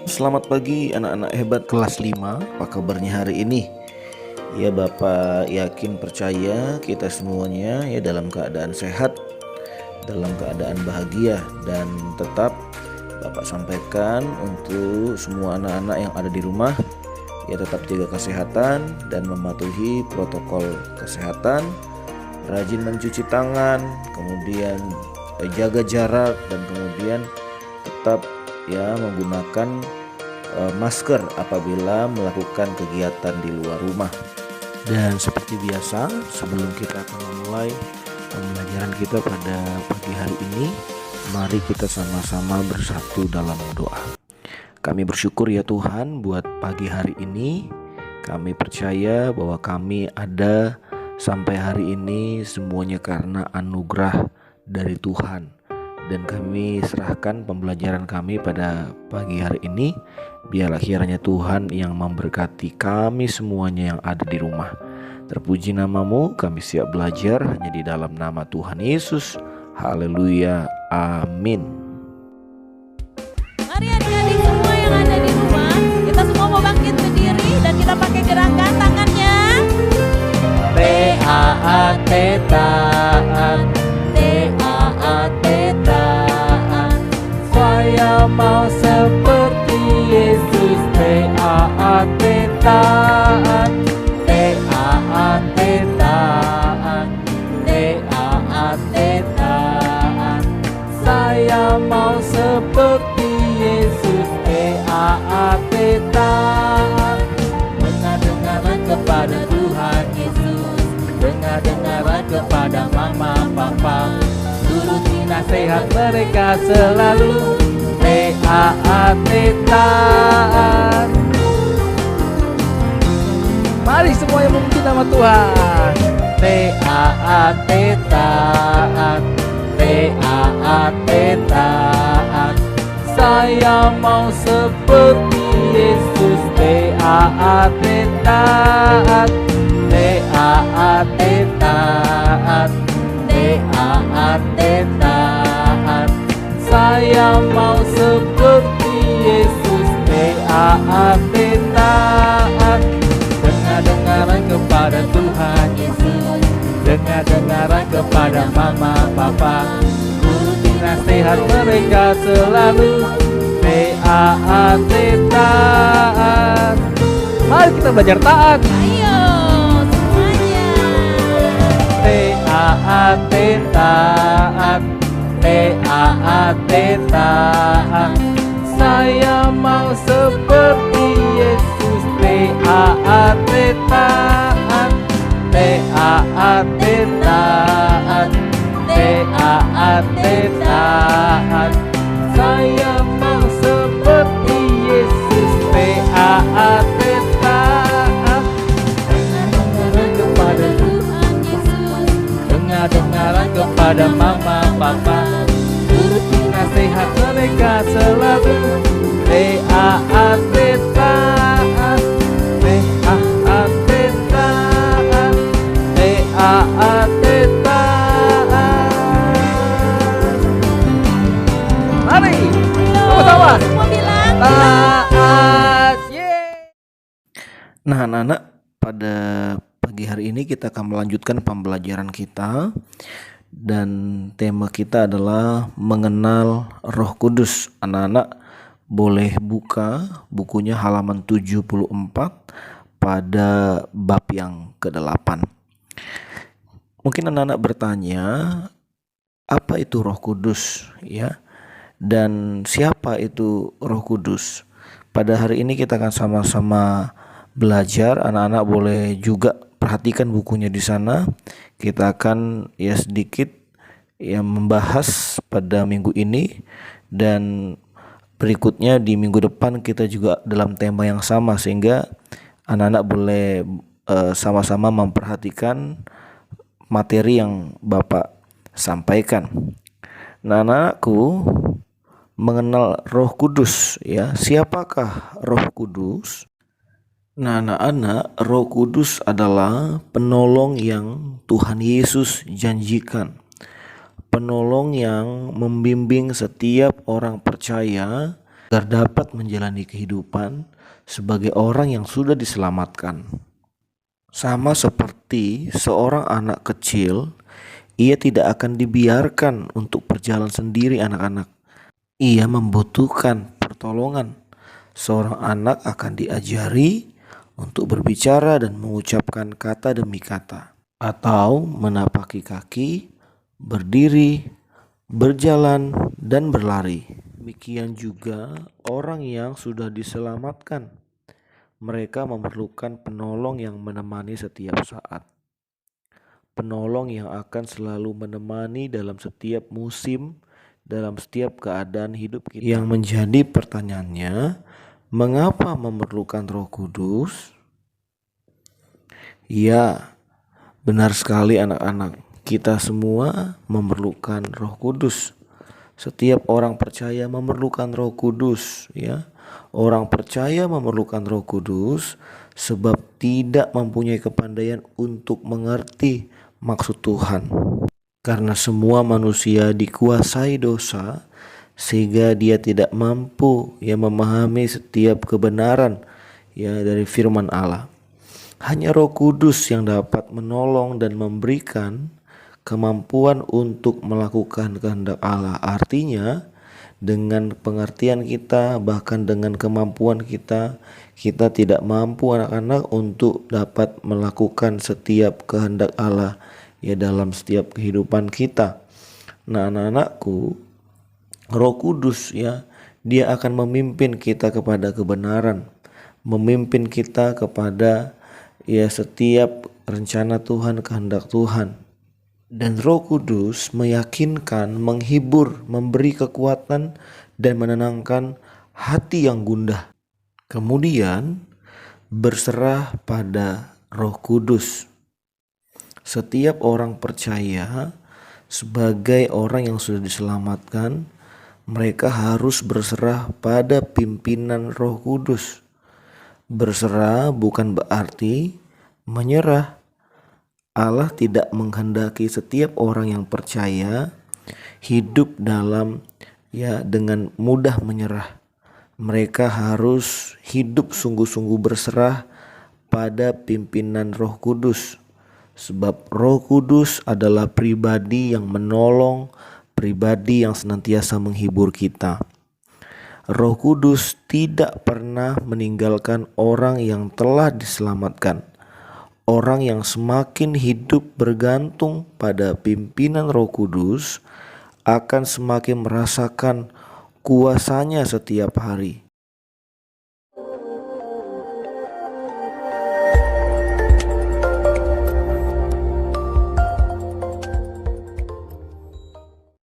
Selamat pagi anak-anak hebat kelas 5. Apa kabarnya hari ini? Ya Bapak yakin percaya kita semuanya ya dalam keadaan sehat, dalam keadaan bahagia, dan tetap Bapak sampaikan untuk semua anak-anak yang ada di rumah ya tetap jaga kesehatan dan mematuhi protokol kesehatan, rajin mencuci tangan, kemudian jaga jarak, dan kemudian tetap ya menggunakan masker apabila melakukan kegiatan di luar rumah. Dan seperti biasa, sebelum kita akan memulai pembelajaran kita pada pagi hari ini, mari kita sama-sama bersatu dalam doa. Kami bersyukur ya Tuhan buat pagi hari ini. Kami percaya bahwa kami ada sampai hari ini semuanya karena anugerah dari Tuhan. Dan kami serahkan pembelajaran kami pada pagi hari ini. Biarlah kiranya Tuhan yang memberkati kami semuanya yang ada di rumah. Terpuji namamu, kami siap belajar hanya di dalam nama Tuhan Yesus. Haleluya, amin. Mari adik-adik semua yang ada di rumah, kita semua mau bangkit berdiri dan kita pakai gerakan tangannya. T-A-A-T taat, T-A-A-T taat. Saya mau seperti Yesus. T-A-A-T taat, T-A-A-T taat, T-A-A-T taat. Saya mau seperti Yesus. T-A-A-T taat. Dengar-dengaran kepada Tuhan Yesus, dengar-dengaran kepada mama papa, turuti nasihat mereka selalu. T-A-A-T taat. Mari semua yang memuji nama Tuhan. T-A-A-T taat, T-A-A-T taat. Saya mau seperti Yesus. T-A-A-T taat, T-A-A-T taat, T-A-A-T taat. Saya mau seperti Yesus. T-A-A-T taat. Dengar-dengaran kepada Tuhan Yesus, dengar-dengaran kepada mama papa, turuti nasihat mereka selalu. T-A-A-T taat. Mari kita belajar taat. Ayo semuanya. T-A-A-T taat, T-A-A-T taat. Saya mau seperti Yesus. T-A-A-T taat, T-A-A-T taat, T-A-A-T taat. Saya mau seperti Yesus. T-A-A-T taat. Dengar-dengaran kepada Tuhan Yesus, dengar-dengaran kepada mama papa, turuti nasihat mereka selalu. T-A-A-T taat, T-A-A-T taat, T-A-A-T taat. Mari sama-sama Semua bilang taat. Yeay. Nah anak-anak, pada pagi hari ini kita akan melanjutkan pembelajaran kita. Dan tema kita adalah mengenal Roh Kudus. Anak-anak boleh buka bukunya halaman 74 pada bab yang ke-8. Mungkin anak-anak bertanya, apa itu Roh Kudus ya? Dan siapa itu Roh Kudus? Pada hari ini kita akan sama-sama belajar. Anak-anak boleh juga perhatikan bukunya di sana. Kita akan ya sedikit ya membahas pada minggu ini, dan berikutnya di minggu depan kita juga dalam tema yang sama, sehingga anak-anak boleh sama-sama memperhatikan materi yang Bapak sampaikan. Nah anak-anakku, mengenal Roh Kudus ya. Siapakah Roh Kudus? Nah anak-anak, Roh Kudus adalah penolong yang Tuhan Yesus janjikan. Penolong yang membimbing setiap orang percaya agar dapat menjalani kehidupan sebagai orang yang sudah diselamatkan. Sama seperti seorang anak kecil, ia tidak akan dibiarkan untuk berjalan sendiri anak-anak. Ia membutuhkan pertolongan. Seorang anak akan diajari untuk berbicara dan mengucapkan kata demi kata, atau menapaki kaki, berdiri, berjalan, dan berlari. Demikian juga orang yang sudah diselamatkan. Mereka memerlukan penolong yang menemani setiap saat. Penolong yang akan selalu menemani dalam setiap musim, dalam setiap keadaan hidup kita. Yang menjadi pertanyaannya, mengapa memerlukan Roh Kudus? Ya, benar sekali anak-anak. Kita semua memerlukan Roh Kudus. Setiap orang percaya memerlukan Roh Kudus, ya. Orang percaya memerlukan Roh Kudus sebab tidak mempunyai kepandaian untuk mengerti maksud Tuhan. Karena semua manusia dikuasai dosa sehingga dia tidak mampu memahami setiap kebenaran dari firman Allah. Hanya Roh Kudus yang dapat menolong dan memberikan kemampuan untuk melakukan kehendak Allah. Artinya dengan pengertian kita, bahkan dengan kemampuan kita tidak mampu anak-anak untuk dapat melakukan setiap kehendak Allah dalam setiap kehidupan kita. Nah, anak-anakku, Roh Kudus dia akan memimpin kita kepada kebenaran, memimpin kita kepada setiap rencana Tuhan, kehendak Tuhan. Dan Roh Kudus meyakinkan, menghibur, memberi kekuatan dan menenangkan hati yang gundah. Kemudian berserah pada Roh Kudus. Setiap orang percaya sebagai orang yang sudah diselamatkan, mereka harus berserah pada pimpinan Roh Kudus. Berserah bukan berarti menyerah. Allah tidak menghendaki setiap orang yang percaya hidup dalam dengan mudah menyerah. Mereka harus hidup sungguh-sungguh berserah pada pimpinan Roh Kudus. Sebab Roh Kudus adalah pribadi yang menolong, pribadi yang senantiasa menghibur kita. Roh Kudus tidak pernah meninggalkan orang yang telah diselamatkan. Orang yang semakin hidup bergantung pada pimpinan Roh Kudus akan semakin merasakan kuasanya setiap hari.